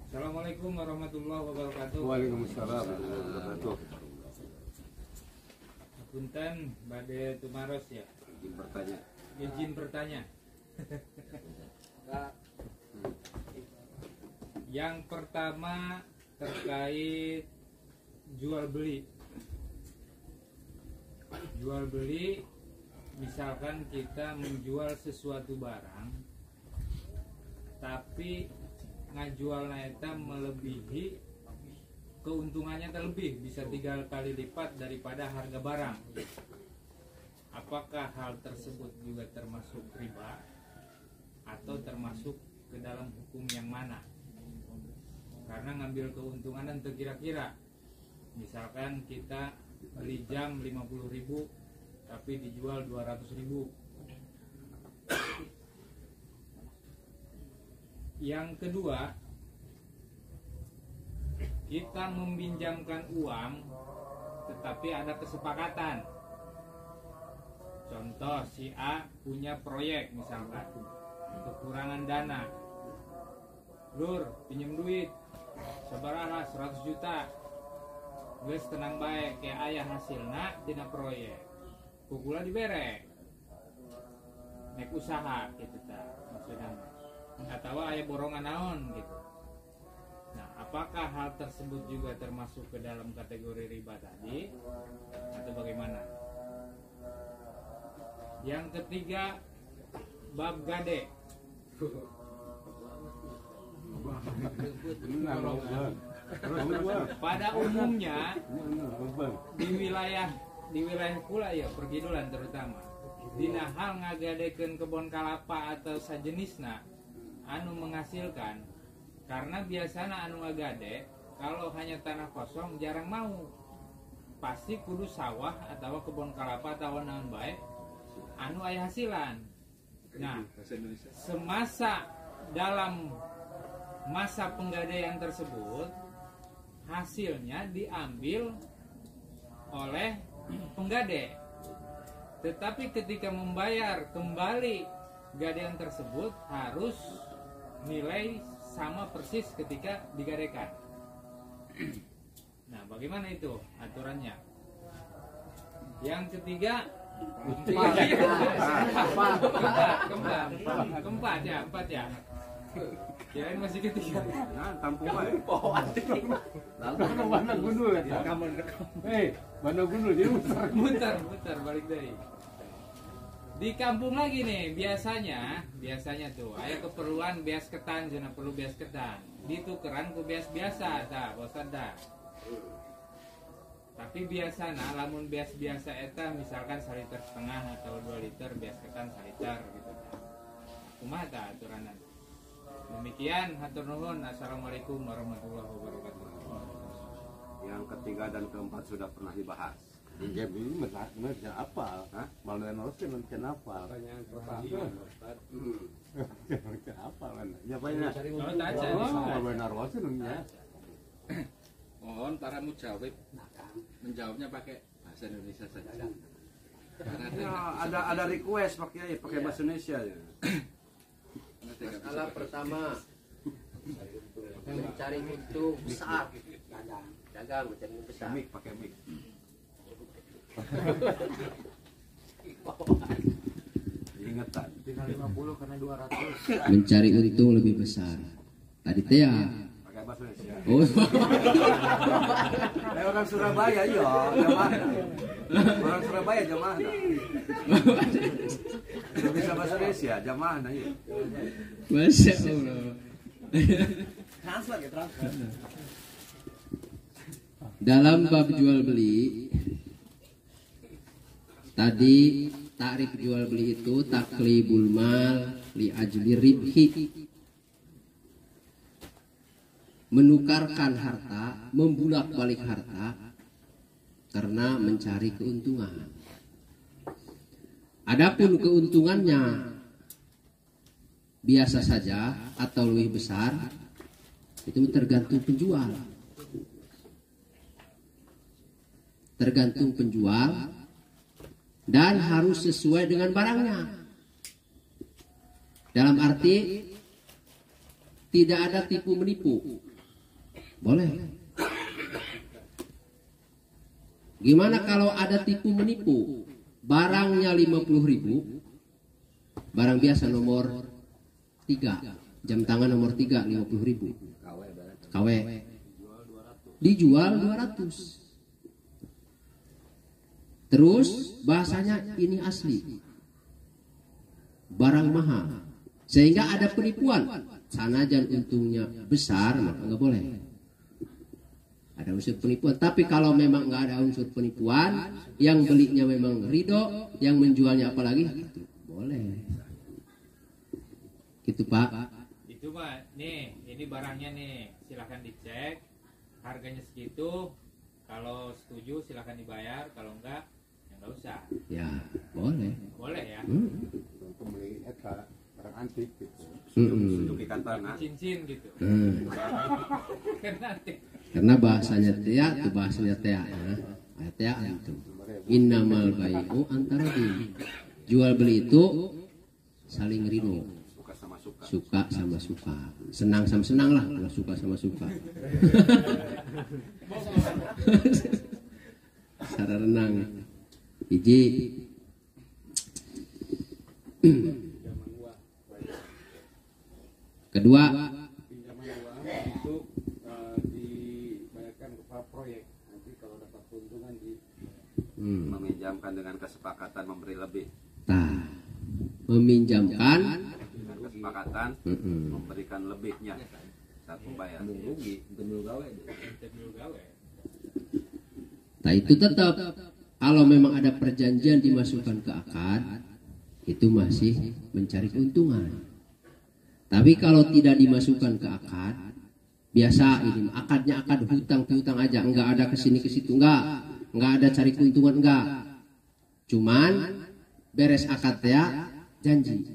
Assalamualaikum warahmatullahi wabarakatuh. Waalaikumsalam warahmatullahi wabarakatuh. Punten bade tumaros ya. Izin bertanya. Yang pertama terkait jual beli. Jual beli, misalkan kita menjual sesuatu barang, tapi ngajualnya itu melebihi keuntungannya terlebih, bisa 3 kali lipat daripada harga barang. Apakah hal tersebut juga termasuk riba atau termasuk ke dalam hukum yang mana? Karena ngambil keuntungan dan kira-kira, misalkan kita beli jam 50.000 tapi dijual 200.000. Yang kedua, kita meminjamkan uang tetapi ada kesepakatan. Contoh, si A punya proyek misalkan, kekurangan dana. Lur, pinjam duit sabaraha 100 juta. Geus tenang baik kayak ayah hasilna tina proyek. Kukula dibere. Nek usaha gitu ta maksudnya. Atau ayah borongan naon gitu. Nah, apakah hal tersebut juga termasuk ke dalam kategori riba tadi atau bagaimana? Yang ketiga, bab gade. Pada umumnya di wilayah kula ya pergidulan terutama dina hal ngagadekeun kebon kalapa atau sajenisna anu menghasilkan, karena biasanya anu ngagade kalau hanya tanah kosong jarang mau, pasti kudu sawah atau kebon kalapa atau naon bae anu aya hasilan. Nah, semasa dalam masa penggadaian tersebut hasilnya diambil oleh penggade, tetapi ketika membayar kembali gadaian tersebut harus nilai sama persis ketika digadaikan. Nah, bagaimana itu aturannya? Yang ketiga, keempat ya. Kirain masih ketiga. Nah, tampung bae. Mana gundul ya? Mana gundul jadi muter balik dari. Di kampung lagi nih, biasanya tuh aya keperluan beas ketan, jangan perlu beas ketan. Ditukeran ku beas biasa, dah, bosan dah. Tapi biasana lamun beas biasa eta misalkan 1,5 liter atau 2 liter, beas ketan 1 liter gitu. Kumaha tah aturanan? Demikian, hatur nuhun. Assalamualaikum warahmatullahi wabarakatuh. Yang ketiga dan keempat sudah pernah dibahas. ya ini macam apa? Malah nosen macam apa? Pertanyaan pertama. Macam apa kan? Ya banyak. Kalau tanya, Oh, benar nosen ya. Mohon para mujawib menjawabnya pakai bahasa Indonesia saja. Ya, ada request pakai bahasa Indonesia ya. Masalah pertama, mencari untung besar, dagang mencari untung besar. Pakai mic. Ingetan. Tinggal 50 karena 200. Mencari untung lebih besar. Tadi teh ya. Pakai bahasa Indonesia. Oh. Orang Surabaya iya, jamaah. Orang Surabaya jamaah. Bisa bahasa Indonesia jamaah iya. Masya Allah. Translate ya, translate. Dalam bab jual beli tadi takrif jual beli itu taklibul mal li ajli ribhi, menukarkan harta, membulak-balik harta karena mencari keuntungan. Adapun keuntungannya biasa saja atau lebih besar, itu tergantung penjual. Tergantung penjual dan harus sesuai dengan barangnya. Dalam arti tidak ada tipu menipu. Boleh. Gimana kalau ada tipu menipu? Barangnya 50.000, barang biasa nomor 3, jam tangan nomor 3 50.000. KW. Dijual 200. Terus bahasanya ini asli. Barang mahal. Sehingga ada penipuan. Sanajan untungnya besar, maka nggak boleh. Ada unsur penipuan. Tapi kalau memang nggak ada unsur penipuan, yang belinya memang ridho, yang menjualnya apalagi, itu boleh. Gitu Pak. Itu Pak, nih ini barangnya nih, silahkan dicek, harganya segitu. Kalau setuju silahkan dibayar, kalau enggak ya nggak usah. Ya boleh. Boleh ya. Untuk beli eta barang antik gitu. Suzuki Kantana. Cincin gitu. Karena antik. Karena bahasanya tea itu bahasanya tea ya. Tea itu. Innamal bai'u antara din. Jual beli itu saling ridho. Suka sama suka. Suka sama suka. Senang sama senang lah kalau suka sama suka. Cara renang. Iji. Kedua, Pinjaman uang itu dibayarkan kepada proyek. Nanti kalau dapat keuntungan di Meminjamkan dengan kesepakatan memberi lebih. meminjamkan Dengan kesepakatan memberikan lebihnya saat membayar. Rugi, demi gawe. Nah itu tetap kalau memang ada perjanjian dimasukkan ke akad, itu masih mencari keuntungan. Tapi kalau tidak dimasukkan ke akad, biasa ini akadnya akad hutang piutang aja, enggak ada kesini ke situ, enggak ada cari keuntungan, enggak. Cuman beres akad ya janji.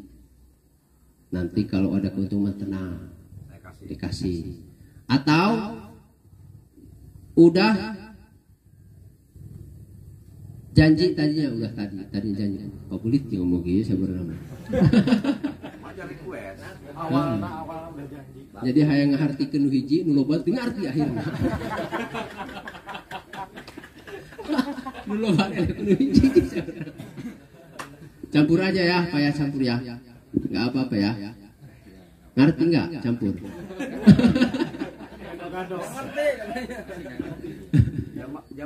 Nanti kalau ada keuntungan tenang, dikasih. Atau udah janji tadinya udah tadi janji. Pak Bulit yang ngomong gitu saya bernama. Aja request. awalnya udah janji. Jadi hayang ngartikeun hiji nu loba teu ngarti akhirna. Nu loba nu hiji. Campur aja ya, Pak ya campur ya. Enggak apa-apa ya. Ngerti enggak campur?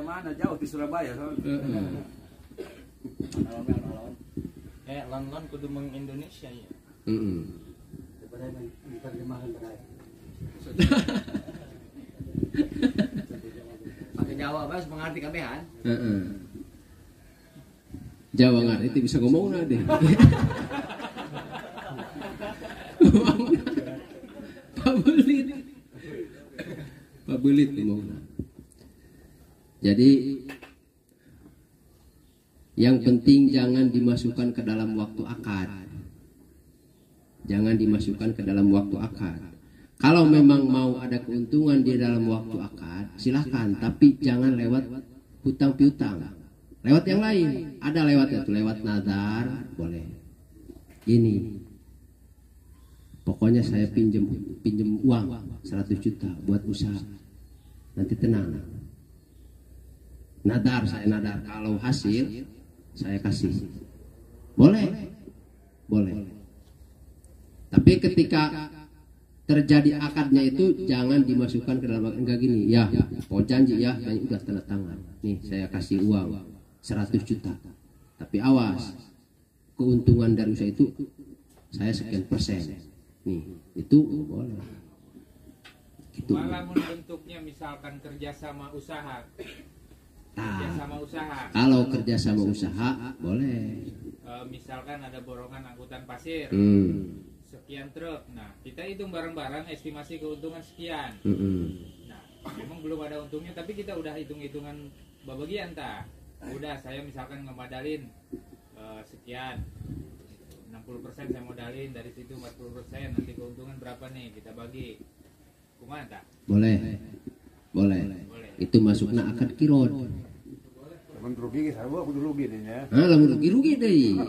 Mana jauh di Surabaya soalnya. Lon kudu meng Indonesia ya. Pakai Jawa bas mengerti kabehan. Jawa ngerti bisa ngomong deh. Pak Belit ngomong. Jadi yang penting jangan dimasukkan ke dalam waktu akad. Jangan dimasukkan ke dalam waktu akad. Kalau memang mau ada keuntungan di dalam waktu akad, silahkan. Tapi jangan lewat hutang piutang. Lewat yang lain. Ada lewatnya tuh, lewat nadar, boleh. Ini. Pokoknya saya pinjam uang 100 juta buat usaha. Nanti tenang. Nadar, saya nadar. Kalau hasil, saya kasih. Boleh. Boleh. Tapi ketika terjadi akadnya itu jangan dimasukkan ke dalam akad. Enggak gini, ya, oh janji ya, dan udah tanda tangan. Nih, saya kasih uang 100 juta. Tapi awas, keuntungan dari usaha itu saya sekian persen. Nih, itu boleh. Gitu. Malah bentuknya misalkan kerjasama usaha. Kerjasama usaha. Kalau kerjasama usaha boleh. Misalkan ada borongan angkutan pasir. Sekian truk. Nah, kita hitung bareng-bareng estimasi keuntungan sekian. Nah, memang belum ada untungnya, tapi kita udah hitung-hitungan bagian tak. Udah saya misalkan ngemadalin sekian. 60% saya modalin, dari situ 40%, nanti keuntungan berapa nih kita bagi. Kumaha tak? Boleh. Itu masukna akad kirot. Teman rugi saya kudu rugi nih ya. Lamun rugi deh.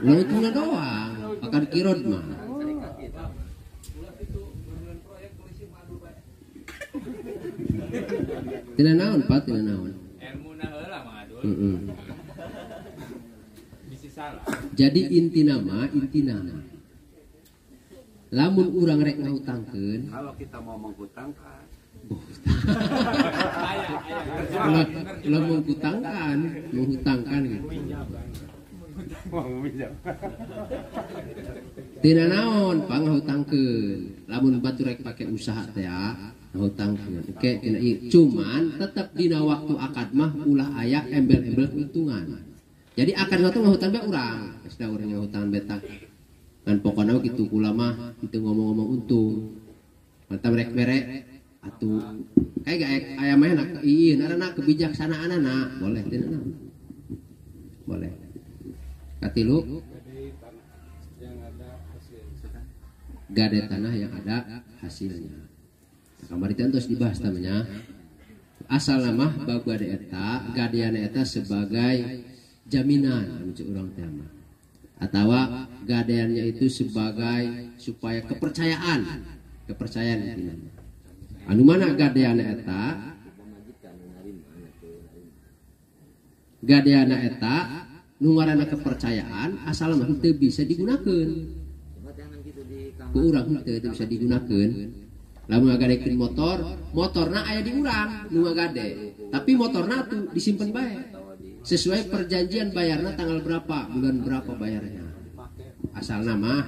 Untungna doang. Akad kirot mah. Tina naon Pak, tina naon. ilmu na heula Mang Adul. Bisa salah. Jadi inti nama. Lamun urang rek ngahutangkeun, Kalau kita mau menghutangkan, ulah menghutangkan gitu. Mau meminjam. Tina naon pangahutangkeun. Lamun batu rek pake usaha teh ngahutangkeun. Oke, tina ieu. Cuman tetep dina waktu akad mah ulah aya embel-embel keuntungan. Jadi akad waktu ngahutang bae urang. Geus da urang ngahutang beta. Kan pokona kitu kula mah kitu ngomong-ngomong untung. Mata merek-merek atuh kayak gak aya mah enak ieu narana kebijaksanaanana boleh tina naon. Boleh. Katilu gade tanah yang ada hasilnya. Kamari teh terus dibahas namanya. Asal nama bagu gade eta, gadeana eta sebagai jaminan anu ceu urang teh mah. Atawa gadeannya itu sebagai supaya kepercayaan intinya. Anu mana gadeana eta nu ngaranna kepercayaan asal mah teu bisa digunakeun. Ku urang teu bisa digunakeun. Lamun ngagadekeun motorna aya di urang nu ngagade. Tapi motorna tuh disimpen bae. Sesuai perjanjian bayarna tanggal berapa, bulan berapa bayarnya. Asal nama.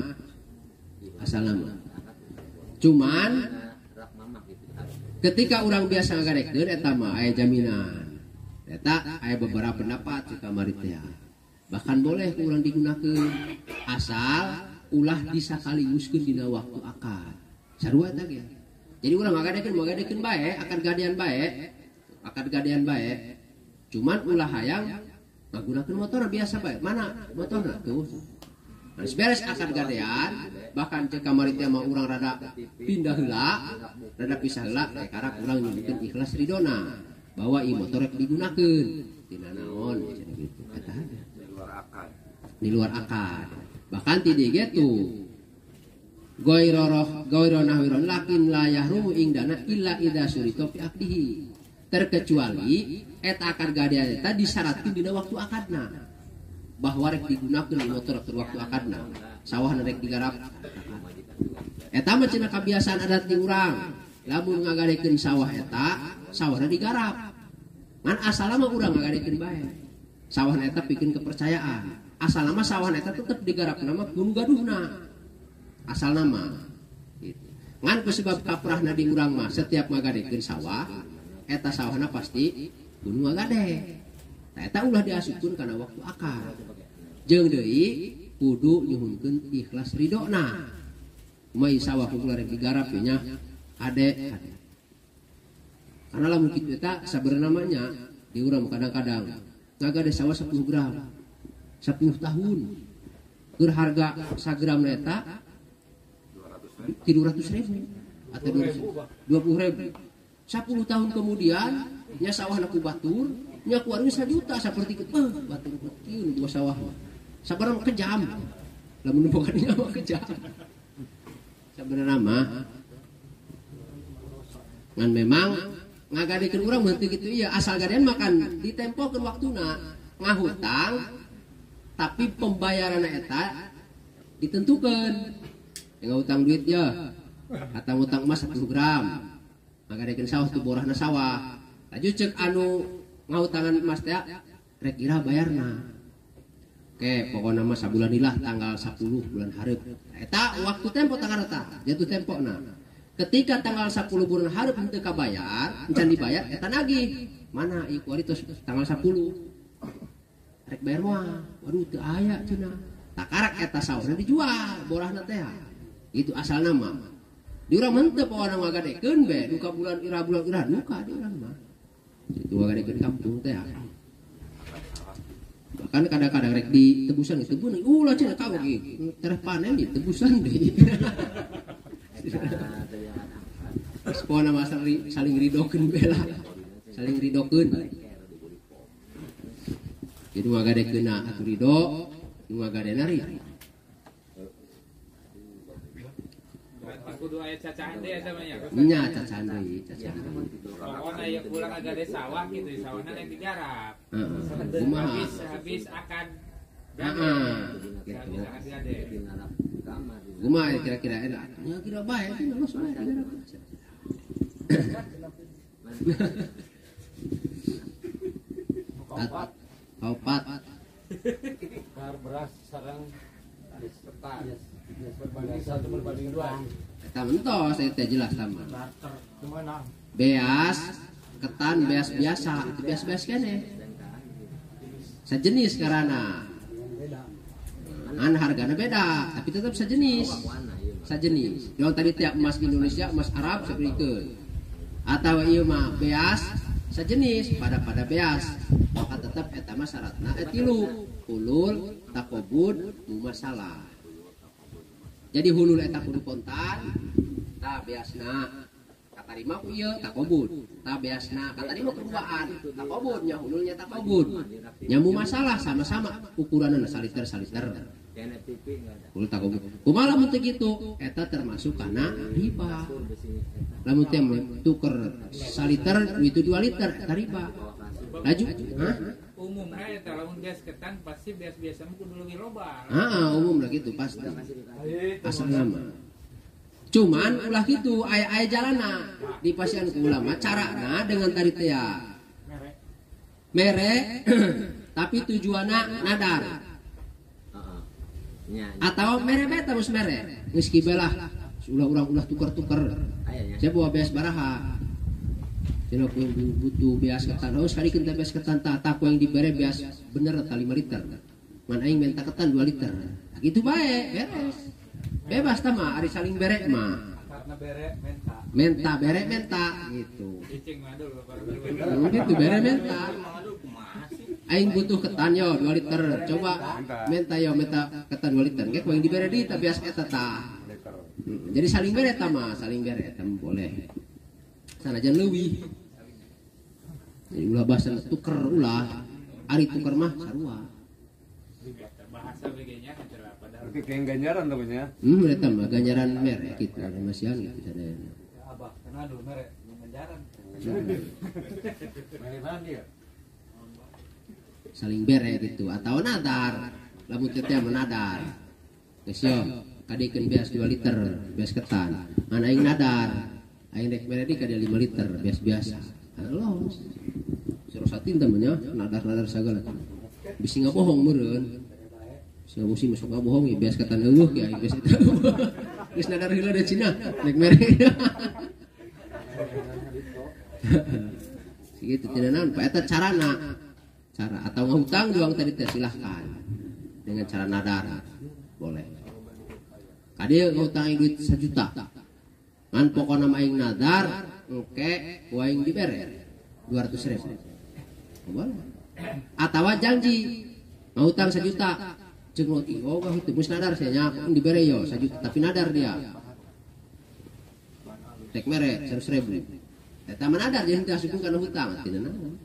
Cuman ketika orang biasa ngagadekeun eta mah aya jaminan. Eta aya beberapa pendapat di kamari teh. Bahkan boleh urang digunakeun asal ulah disakaliguskeun dina waktu akad. Sarua eta ge. Jadi urang ngagadekeun bae, akad gadean bae. Cuman ulah hayang ngagunakeun motor biasa bae. Mana motorna tuh? Nah, beres akad gadean, bahkan cek kamari teh mah urang rada pindah heula, rada pisah heula, karena urang nyebutkeun ikhlas ridona bahwa ieu motor rek digunakeun. Tina naon cenah kitu eta di luar akad. Bahkan ti dieu gitu. Goirona lakin la yahrumu ingdana illa idza surita fi aqdihi. Terkecuali eta akad gadean eta disyaratkeun dina waktu akadna bahwa rek digunakeun di motor keur waktu akadna sawahna rek digarap eta mah cenah kabiasaan adat di urang lamun ngagadekeun sawah eta sawahna digarap ngan asalna mah urang ngagadekeun bae sawahna eta pikeun kepercayaan asalna mah sawahna eta tetep digarapna mah kudu gaduhna asalna mah gitu ngan kusebab kaprahna di urang mah setiap ngagadekeun sawah eta sawahna pasti kudu ngagade. Nah, eta ulah diasupkeun kana waktu akad. Jeung deui kudu nyuhunkeun ikhlas ridona. Mai sawah kula rek digarap nya ade. Karena lamun kitu eta sabenerna namanya di urang kadang-kadang ngagade sawah 10 gram. 10 tahun. Keur harga sagramna eta 300.000 atau 20.000. 10 tahun kemudian nya sawah naku batur nya kuarnya 1 juta seperti itu batur kecil dua sawah sabarang kejam lamun bukannya mah kejam sabenerna mah ngan memang ngagadekeun urang mah teu kitu ieu asal gadean makan ditempokeun waktuna ngahutang tapi pembayaranna eta ditentukeun ngahutang duit ya atau ngutang emas 10 gram ngagadekeun sawah tu borahna sawah laju cek anu ngautangan emas teh rek ira bayarna oke pokokna mah sabulan ilah tanggal 10 bulan hareup eta waktu tempo tanggal eta jatuh tempona ketika tanggal 10 bulan hareup henteu kabayar encan dibayar eta nagih mana ieu kuari tos tanggal 10 rek bayar moal waduh teu aya cenah takarak eta sawahna dijual borahna teh itu asalna mah di urang menteu pokona ngagadekeun be duka bulan ira duka di urang mah itu ngagadekeun kampung teh bahkan kadang-kadang rek di tebusan itu pun ulah cenah ka ge tereh panen di tebusan deui pokona mah saling ridokeun bela saling ridokeun jadi ngagadekeunna atuh ridho nu ngagadena ridho Berarti kudu aya cacaan deh eta mah nya. Nya cacan deui, cacan. Pokona aya pulang agak ada sawah gitu, sawahna yang digarap. Heeh. Kumaha? Habis akan Heeh. habis akan gade. Kumaha kira-kira enak? Ya kira bae itu nggak masuk lagi garap. Kaupat. beras sarang ketan berbanding 1/2. Eta mentos eta jelas sama. Barter kemana? Beas, ketan beas biasa, itu beas-beas kene. Sejenis karana. An hargana beda, tapi tetap sejenis. Sejenis. Yang tadi tiap emas Indonesia, emas Arab seperti atau ieu mah beas sejenis pada beas. Maka tetap eta mah syaratna etilu, hulul, takobud, masalah. Jadi hulul eta kudu kontan, ta beasna katarima ku ieu takobud, ta beasna katarima keduaan, takobud nya hululnya takobud. Nyamu masalah sama-sama ukuranna saliter. Hulul takobud. Kumaha lamun teu kitu? Eta termasuk kana riba. Lamun teu tuker saliter itu 2 liter eta riba. Laju, hah? Umumna eta lamun beas ketan pasti beas biasa mah kudu leuwih loba. Umum lah gitu pasti. Asal nama. Cuman ulah gitu aya jalana dipasieun ku ulama carana dengan tadi teh ya. Mere tapi tujuanna nadar. Atau mere beta mus mere. Geus kibelah ulah tuker-tuker. Saya bawa beas baraha. Jadi butuh beas ketan, sekali kita beas ketan tak yang diberi beas bener 5 liter. Man aing minta ketan 2 liter. Nah, gitu baik, beres. Bebas tama, ari saling bere mah. Karena bere Menta gitu. Cicing mah dulu baru Gitu bere menta. Aing butuh ketan yo 2 liter. Coba menta ketan 2 liter. Ge yang dibere di ta beas eta tah. Jadi saling bere tama, saling bere eta boleh. Sanajan leuwih. Jadi ulah bahasa tuker ulah. Ari tuker mah sarua. bahasa begenya adalah padahal Oke, kayak ganjaran namanya. Eta mah ganjaran mere gitu ada masian gitu sadayana. Abah kenal dulu mere mengajaran. Mere mana dia? Saling bere gitu atau nadar. Lamun teh teh menadar. Geus yo kadikeun beas 2 liter beas ketan. An aing nadar. Aing rek mere di kada 5 liter beas biasa. Halo. Suruh satin temennya nadar-nadar sagala. Bisi ngabohong meureun. Bisi ngabosi masuk ngabohong ya beas ketan eueuh ya beas eta. Geus nadar heula da Cina rek mere. Segitu tina naon eta carana. Cara atau ngutang doang tadi teh silahkan. Dengan cara nadar boleh. Kade ngutang duit 1 juta. Kan pokoknya aing nadar, oke, aing dibere 200.000. Boleh. Atawa janji ngutang 1 juta. Jeung lo oh gah itu mus nadar saya nya dibere yo 1 juta tapi nadar dia. Tek mere 100.000. Eta mah nadar jeung teu asupkeun kana hutang, tina naon.